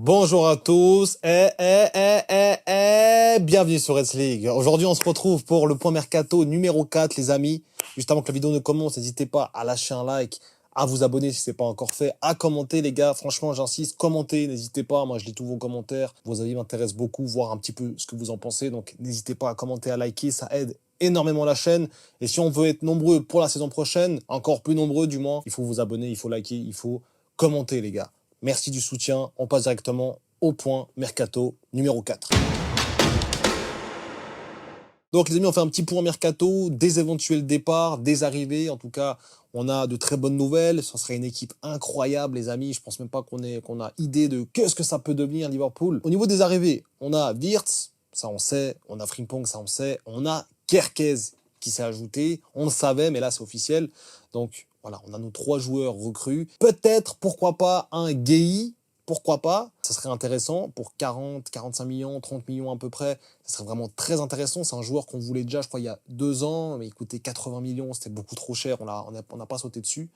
Bonjour à tous bienvenue sur Reds League. Aujourd'hui, on se retrouve pour le point mercato numéro 4, les amis. Juste avant que la vidéo ne commence, n'hésitez pas à lâcher un like, à vous abonner si ce n'est pas encore fait, à commenter, les gars. Franchement, j'insiste, commentez, n'hésitez pas. Moi, je lis tous vos commentaires. Vos avis m'intéressent beaucoup, voir un petit peu ce que vous en pensez. Donc, n'hésitez pas à commenter, à liker, ça aide énormément la chaîne. Et si on veut être nombreux pour la saison prochaine, encore plus nombreux du moins, il faut vous abonner, il faut liker, il faut commenter, les gars. Merci du soutien. On passe directement au point mercato numéro 4. Donc les amis, on fait un petit point mercato, des éventuels départs, des arrivées. En tout cas, on a de très bonnes nouvelles. Ça serait une équipe incroyable, les amis. Je pense même pas qu'on a idée de qu'est-ce que ça peut devenir Liverpool. Au niveau des arrivées, on a Wirtz, ça on sait. On a Frimpong, ça on sait. On a Kerkez qui s'est ajouté. On le savait, mais là c'est officiel. Donc voilà, on a nos 3 joueurs recrues. Peut-être, pourquoi pas, un Guéhi. Pourquoi pas? Ça serait intéressant pour 40, 45 millions, 30 millions à peu près. Ça serait vraiment très intéressant. C'est un joueur qu'on voulait déjà, je crois, il y a 2 ans, mais il coûtait 80 millions. C'était beaucoup trop cher. On n'a pas sauté dessus.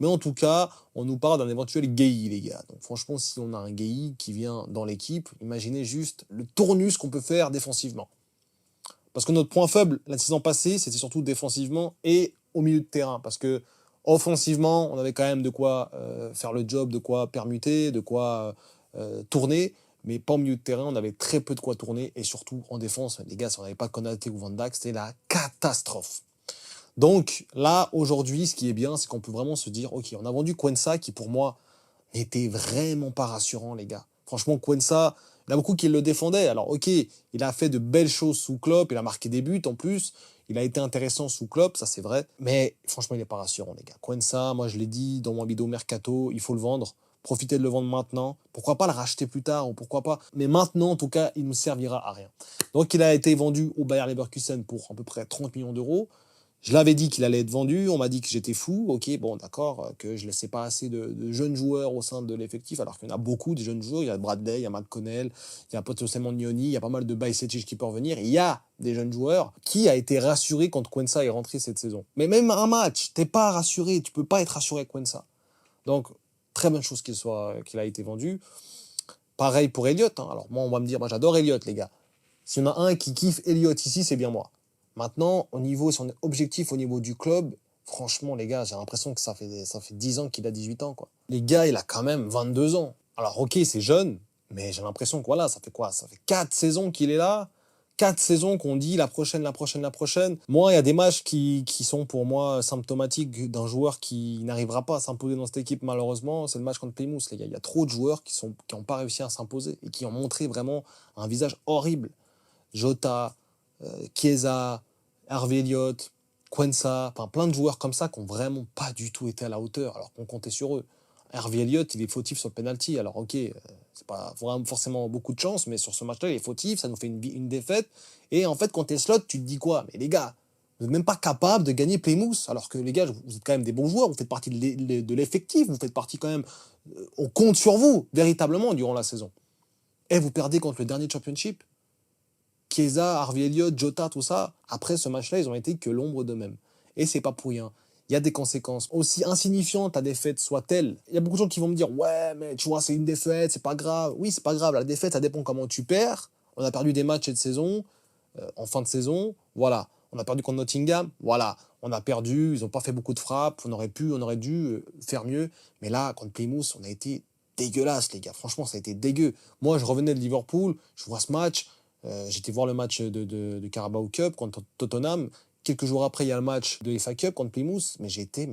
Mais en tout cas, on nous parle d'un éventuel Guéhi, les gars. Donc franchement, si on a un Guéhi qui vient dans l'équipe, imaginez juste le tournus qu'on peut faire défensivement. Parce que notre point faible la saison passée, c'était surtout défensivement et au milieu de terrain. Parce que offensivement, on avait quand même de quoi faire le job, de quoi permuter, de quoi tourner. Mais pas au milieu de terrain, on avait très peu de quoi tourner. Et surtout en défense, les gars, si on n'avait pas Konaté ou Van Dijk, c'était la catastrophe. Donc là, aujourd'hui, ce qui est bien, c'est qu'on peut vraiment se dire, ok, on a vendu Quensa qui pour moi n'était vraiment pas rassurant, les gars. Franchement, Quensa, il y en a beaucoup qui le défendaient. Alors ok, il a fait de belles choses sous Klopp, il a marqué des buts en plus. Il a été intéressant sous Klopp, ça c'est vrai. Mais franchement, il n'est pas rassurant, les gars. Quensa, moi je l'ai dit dans mon vidéo Mercato, il faut le vendre. Profitez de le vendre maintenant. Pourquoi pas le racheter plus tard ou pourquoi pas. Mais maintenant, en tout cas, il ne servira à rien. Donc il a été vendu au Bayer Leverkusen pour à peu près 30 millions d'euros. Je l'avais dit qu'il allait être vendu, on m'a dit que j'étais fou, ok, bon d'accord, que je ne laissais pas assez de jeunes joueurs au sein de l'effectif, alors qu'il y en a beaucoup de jeunes joueurs, il y a Bradley, il y a McConnell, il y a potentiellement Nioni, il y a pas mal de Bajcetic qui peuvent venir, il y a des jeunes joueurs. Qui a été rassuré quand Quensa est rentré cette saison? Mais même un match, t'es pas rassuré, tu peux pas être rassuré avec Quensa. Donc, très bonne chose qu'il a été vendu. Pareil pour Elliott, hein. Alors moi on va me dire, moi j'adore Elliott les gars. S'il y en a un qui kiffe Elliott ici, c'est bien moi. Maintenant, si on est objectif au niveau du club, franchement, les gars, j'ai l'impression que ça fait 10 ans qu'il a 18 ans, quoi. Les gars, il a quand même 22 ans. Alors, ok, c'est jeune, mais j'ai l'impression que voilà, ça fait quoi? Ça fait 4 saisons qu'il est là. 4 saisons qu'on dit la prochaine, la prochaine, la prochaine. Moi, il y a des matchs qui sont pour moi symptomatiques d'un joueur qui n'arrivera pas à s'imposer dans cette équipe, malheureusement. C'est le match contre Plymouth, les gars. Il y a trop de joueurs qui n'ont pas réussi à s'imposer et qui ont montré vraiment un visage horrible. Jota, Chiesa, Harvey Elliott, Quensa, enfin plein de joueurs comme ça qui n'ont vraiment pas du tout été à la hauteur alors qu'on comptait sur eux. Harvey Elliott, il est fautif sur le penalty. Alors ok, c'est pas vraiment forcément beaucoup de chance, mais sur ce match-là, il est fautif, ça nous fait une défaite. Et en fait, quand t'es slot, tu te dis quoi? Mais les gars, vous n'êtes même pas capable de gagner Plymouth, alors que les gars, vous êtes quand même des bons joueurs, vous faites partie de l'effectif, vous faites partie quand même, on compte sur vous, véritablement, durant la saison. Et vous perdez contre le dernier championship. Chiesa, Harvey Elliott, Jota, tout ça, après ce match-là, ils ont été que l'ombre d'eux-mêmes. Et c'est pas pour rien. Il y a des conséquences. Aussi insignifiantes ta défaite soit-elle, il y a beaucoup de gens qui vont me dire « Ouais, mais tu vois, c'est une défaite, c'est pas grave. » Oui, c'est pas grave. La défaite, ça dépend comment tu perds. On a perdu des matchs cette saison, en fin de saison, voilà. On a perdu contre Nottingham, voilà. On a perdu, ils n'ont pas fait beaucoup de frappes, on aurait dû faire mieux. Mais là, contre Plymouth, on a été dégueulasse, les gars. Franchement, ça a été dégueu. Moi, je revenais de Liverpool, je vois ce match, j'étais voir le match de Carabao Cup contre Tottenham. Quelques jours après, il y a le match de FA Cup contre Plymouth. Mais j'étais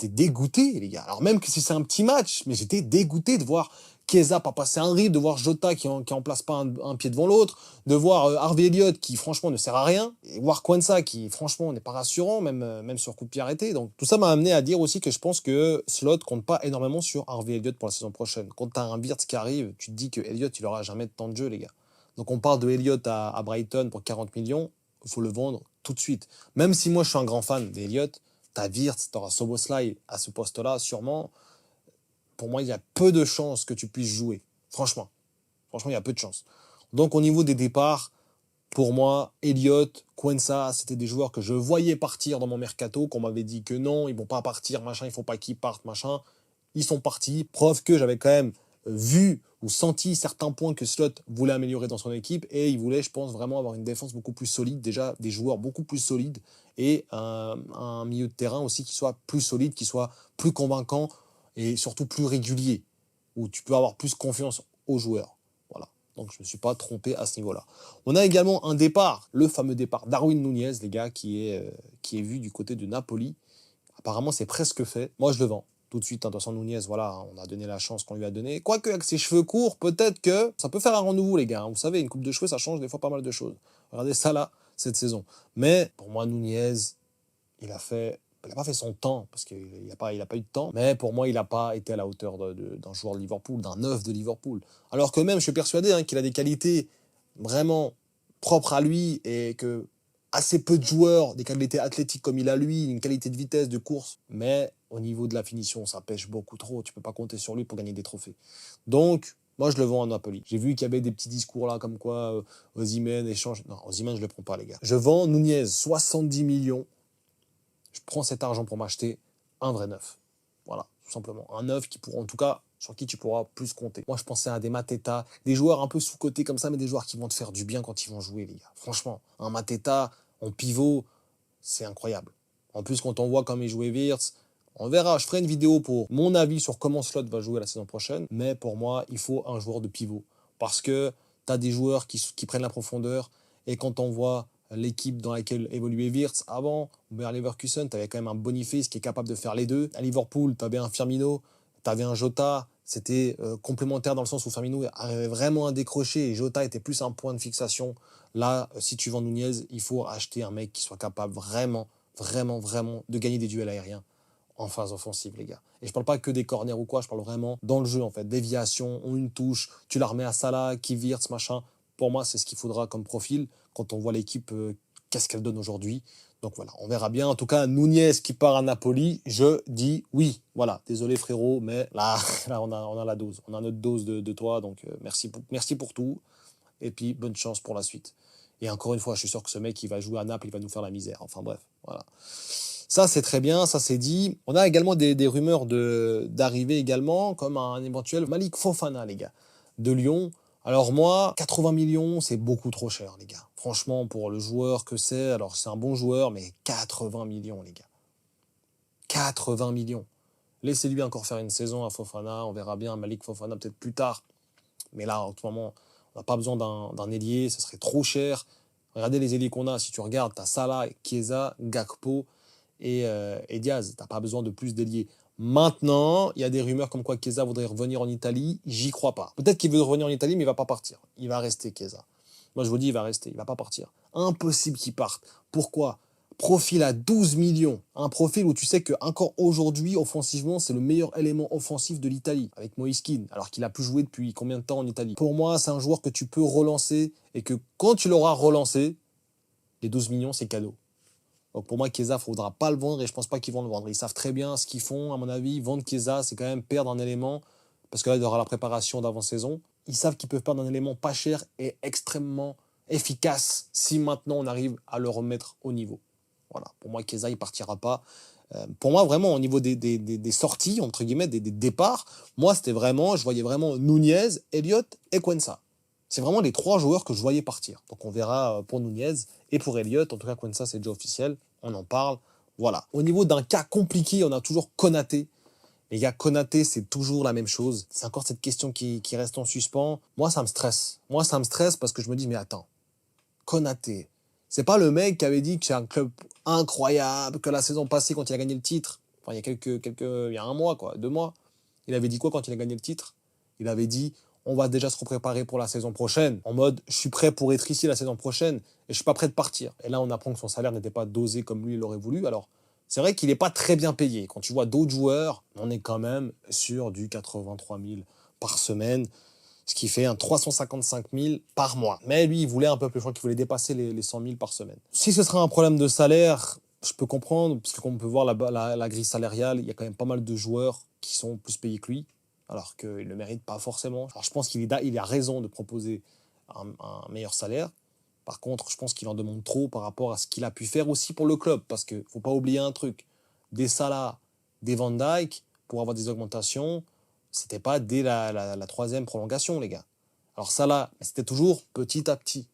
dégoûté, les gars. Alors même que si c'est un petit match, mais j'étais dégoûté de voir Chiesa pas passer un rythme, de voir Jota qui en place pas un pied devant l'autre, de voir Harvey Elliott qui franchement ne sert à rien, et voir Quensa qui franchement n'est pas rassurant, même sur coup de pied arrêté. Donc tout ça m'a amené à dire aussi que je pense que Slot compte pas énormément sur Harvey Elliott pour la saison prochaine. Quand tu as un Wirtz qui arrive, tu te dis que Elliott il aura jamais de temps de jeu, les gars. Donc on parle de Elliott à Brighton pour 40 millions, il faut le vendre tout de suite. Même si moi je suis un grand fan d'Elliott, t'as Wirtz, t'auras Szoboszlai à ce poste-là, sûrement. Pour moi, il y a peu de chances que tu puisses jouer. Franchement. Franchement, il y a peu de chances. Donc au niveau des départs, pour moi, Elliott, Quensa, c'était des joueurs que je voyais partir dans mon mercato, qu'on m'avait dit que non, ils vont pas partir, machin, il faut pas qu'ils partent, machin. Ils sont partis, preuve que j'avais quand même vu ou senti certains points que Slot voulait améliorer dans son équipe et il voulait, je pense, vraiment avoir une défense beaucoup plus solide, déjà des joueurs beaucoup plus solides et un milieu de terrain aussi qui soit plus solide, qui soit plus convaincant et surtout plus régulier, où tu peux avoir plus confiance aux joueurs. Voilà. Donc je ne me suis pas trompé à ce niveau-là. On a également un départ, le fameux départ Darwin Núñez, les gars, qui est vu du côté de Napoli. Apparemment, c'est presque fait. Moi, je le vends tout de suite. De toute façon, Núñez, voilà, on a donné la chance qu'on lui a donnée. Quoique, avec ses cheveux courts, peut-être que ça peut faire un renouveau, les gars. Vous savez, une coupe de cheveux, ça change des fois pas mal de choses. Regardez ça là, cette saison. Mais pour moi, Núñez, il n'a pas fait son temps, parce qu'il n'a pas eu de temps. Mais pour moi, il n'a pas été à la hauteur d'un joueur de Liverpool, d'un neuf de Liverpool. Alors que même, je suis persuadé qu'il a des qualités vraiment propres à lui et que assez peu de joueurs, des qualités athlétiques comme il a lui, une qualité de vitesse, de course. Mais au niveau de la finition, ça pêche beaucoup trop. Tu peux pas compter sur lui pour gagner des trophées. Donc, moi, je le vends à Napoli. J'ai vu qu'il y avait des petits discours là, comme quoi Osimhen échange. Non, Osimhen, je le prends pas, les gars. Je vends Núñez 70 millions. Je prends cet argent pour m'acheter un vrai neuf. Voilà, tout simplement. Un neuf qui pourra, en tout cas, sur qui tu pourras plus compter. Moi, je pensais à des Mateta, des joueurs un peu sous-cotés comme ça, mais des joueurs qui vont te faire du bien quand ils vont jouer, les gars. Franchement, un Mateta en pivot, c'est incroyable. En plus, quand on voit comme il jouait Wirtz, on verra. Je ferai une vidéo pour mon avis sur comment Slot va jouer la saison prochaine. Mais pour moi, il faut un joueur de pivot. Parce que tu as des joueurs qui prennent la profondeur. Et quand on voit l'équipe dans laquelle évoluait Wirtz avant, Bayer Leverkusen, tu avais quand même un Boniface qui est capable de faire les deux. À Liverpool, tu avais un Firmino, tu avais un Jota. C'était complémentaire dans le sens où Firmino avait vraiment un décroché et Jota était plus un point de fixation. Là, si tu vends Núñez, il faut acheter un mec qui soit capable vraiment de gagner des duels aériens en phase offensive, les gars. Et je parle pas que des corners ou quoi, je parle vraiment dans le jeu, en fait. Déviation, on une touche, tu la remets à Salah, qui Wirtz, machin. Pour moi, c'est ce qu'il faudra comme profil quand on voit l'équipe, qu'est-ce qu'elle donne aujourd'hui. Donc voilà, on verra bien. En tout cas, Núñez qui part à Napoli, je dis oui. Voilà, désolé frérot, mais là, là on a la dose. On a notre dose de toi, donc merci pour tout. Et puis, bonne chance pour la suite. Et encore une fois, je suis sûr que ce mec, il va jouer à Naples, il va nous faire la misère. Enfin bref, voilà. Ça, c'est très bien, ça c'est dit. On a également des rumeurs d'arrivée également, comme un éventuel Malik Fofana, les gars, de Lyon. Alors moi, 80 millions, c'est beaucoup trop cher, les gars. Franchement, pour le joueur que c'est, alors c'est un bon joueur, mais 80 millions, les gars. 80 millions. Laissez-lui encore faire une saison à Fofana, on verra bien Malik Fofana peut-être plus tard. Mais là, en ce moment, on n'a pas besoin d'un ailier, ça serait trop cher. Regardez les ailiers qu'on a. Si tu regardes, tu as Salah, Chiesa, Gakpo et Diaz. Tu n'as pas besoin de plus d'ailiers. Maintenant, il y a des rumeurs comme quoi Chiesa voudrait revenir en Italie. J'y crois pas. Peut-être qu'il veut revenir en Italie, mais il va pas partir. Il va rester, Chiesa. Moi, je vous dis, il va rester. Il va pas partir. Impossible qu'il parte. Pourquoi? Profil à 12 millions. Un profil où tu sais que encore aujourd'hui, offensivement, c'est le meilleur élément offensif de l'Italie, avec Moïse Kean, alors qu'il a plus joué depuis combien de temps en Italie. Pour moi, c'est un joueur que tu peux relancer et que quand tu l'auras relancé, les 12 millions, c'est cadeau. Donc pour moi, Chiesa, il ne faudra pas le vendre et je ne pense pas qu'ils vont le vendre. Ils savent très bien ce qu'ils font, à mon avis. Vendre Chiesa, c'est quand même perdre un élément, parce que là, il y aura la préparation d'avant-saison. Ils savent qu'ils peuvent perdre un élément pas cher et extrêmement efficace si maintenant on arrive à le remettre au niveau. Voilà, pour moi, Chiesa, il ne partira pas. Pour moi, vraiment, au niveau des sorties, entre guillemets, des départs, moi, c'était vraiment, je voyais vraiment Núñez, Elliott et Quensa. C'est vraiment les trois joueurs que je voyais partir. Donc on verra pour Núñez et pour Elliott. En tout cas, Quensa, c'est déjà officiel. On en parle. Voilà. Au niveau d'un cas compliqué, on a toujours Konaté. Les gars, Konaté, c'est toujours la même chose. C'est encore cette question qui reste en suspens. Moi, ça me stresse. Moi, ça me stresse parce que je me dis, mais attends, Konaté, c'est pas le mec qui avait dit que c'est un club incroyable, que la saison passée, quand il a gagné le titre, enfin, il y a un mois, quoi, 2 mois, il avait dit quoi quand il a gagné le titre? Il avait dit, on va déjà se préparer pour la saison prochaine, en mode, je suis prêt pour être ici la saison prochaine, et je suis pas prêt de partir. Et là, on apprend que son salaire n'était pas dosé comme lui l'aurait voulu. Alors, c'est vrai qu'il n'est pas très bien payé. Quand tu vois d'autres joueurs, on est quand même sur du 83 000 par semaine, ce qui fait un 355 000 par mois. Mais lui, il voulait un peu plus, je crois qu'il voulait dépasser les 100 000 par semaine. Si ce sera un problème de salaire, je peux comprendre, parce que comme on peut voir la grille salariale, il y a quand même pas mal de joueurs qui sont plus payés que lui, alors qu'il ne le mérite pas forcément. Alors je pense qu'il a raison de proposer un meilleur salaire. Par contre, je pense qu'il en demande trop par rapport à ce qu'il a pu faire aussi pour le club, parce qu'il ne faut pas oublier un truc. Des Salah, des Van Dijk, pour avoir des augmentations, C'était pas dès la troisième prolongation, les gars. Alors Salah, c'était toujours petit à petit.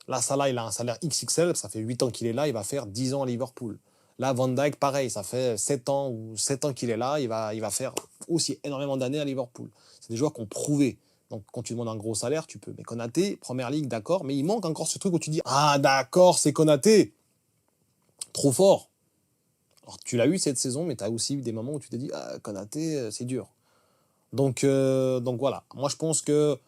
Là, Salah, il a un salaire XXL, ça fait 8 ans qu'il est là, il va faire 10 ans à Liverpool. Là, Van Dijk, pareil, ça fait 7 ans ou 7 ans qu'il est là, il va faire aussi énormément d'années à Liverpool. C'est des joueurs qui ont prouvé. Donc, quand tu demandes un gros salaire, tu peux. Mais Konaté, première ligue, d'accord, mais il manque encore ce truc où tu dis, ah, d'accord, c'est Konaté. Trop fort. Alors, tu l'as eu cette saison, mais tu as aussi eu des moments où tu t'es dit, ah, Konaté, c'est dur. Donc voilà. Moi, je pense que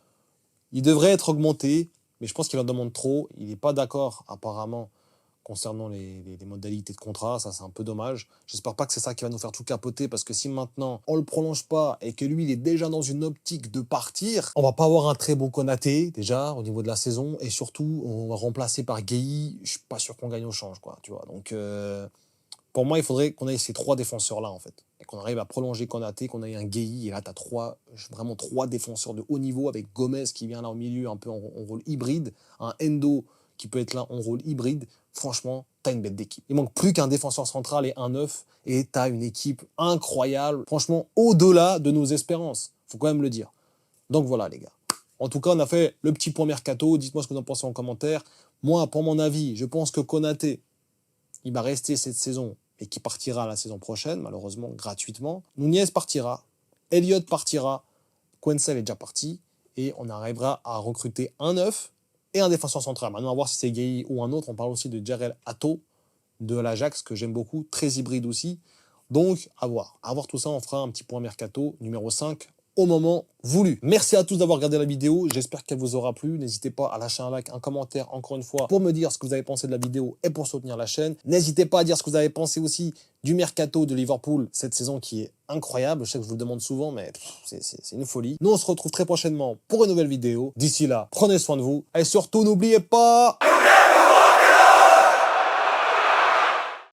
il devrait être augmenté, mais je pense qu'il en demande trop. Il n'est pas d'accord, apparemment, concernant les modalités de contrat. Ça, c'est un peu dommage. J'espère pas que c'est ça qui va nous faire tout capoter, parce que si maintenant, on le prolonge pas et que lui, il est déjà dans une optique de partir, on va pas avoir un très bon Konaté, déjà, au niveau de la saison. Et surtout, on va remplacer par Gueye. Je suis pas sûr qu'on gagne au change, quoi. Tu vois. Donc, pour moi, il faudrait qu'on ait ces 3 défenseurs-là, en fait. Et qu'on arrive à prolonger Konaté, qu'on ait un Gueye. Et là, tu as vraiment 3 défenseurs de haut niveau, avec Gomez qui vient là au milieu, un peu en rôle hybride. Un Endo qui peut être là en rôle hybride. Franchement, tu as une bête d'équipe. Il manque plus qu'un défenseur central et un neuf. Et tu as une équipe incroyable. Franchement, au-delà de nos espérances. Faut quand même le dire. Donc voilà, les gars. En tout cas, on a fait le petit point mercato. Dites-moi ce que vous en pensez en commentaire. Moi, pour mon avis, je pense que Konaté, il va rester cette saison et qui partira la saison prochaine, malheureusement, gratuitement. Nunez partira, Elliott partira, Quensel est déjà parti, et on arrivera à recruter un neuf et un défenseur central. Maintenant, on va voir si c'est Gueye ou un autre. On parle aussi de Jarel Hato, de l'Ajax, que j'aime beaucoup, très hybride aussi. Donc, à voir. À voir tout ça, on fera un petit point mercato numéro 5 au moment voulu. Merci à tous d'avoir regardé la vidéo, j'espère qu'elle vous aura plu. N'hésitez pas à lâcher un like, un commentaire, encore une fois, pour me dire ce que vous avez pensé de la vidéo et pour soutenir la chaîne. N'hésitez pas à dire ce que vous avez pensé aussi du mercato de Liverpool cette saison qui est incroyable. Je sais que je vous le demande souvent, mais c'est une folie. Nous, on se retrouve très prochainement pour une nouvelle vidéo. D'ici là, prenez soin de vous et surtout, n'oubliez pas...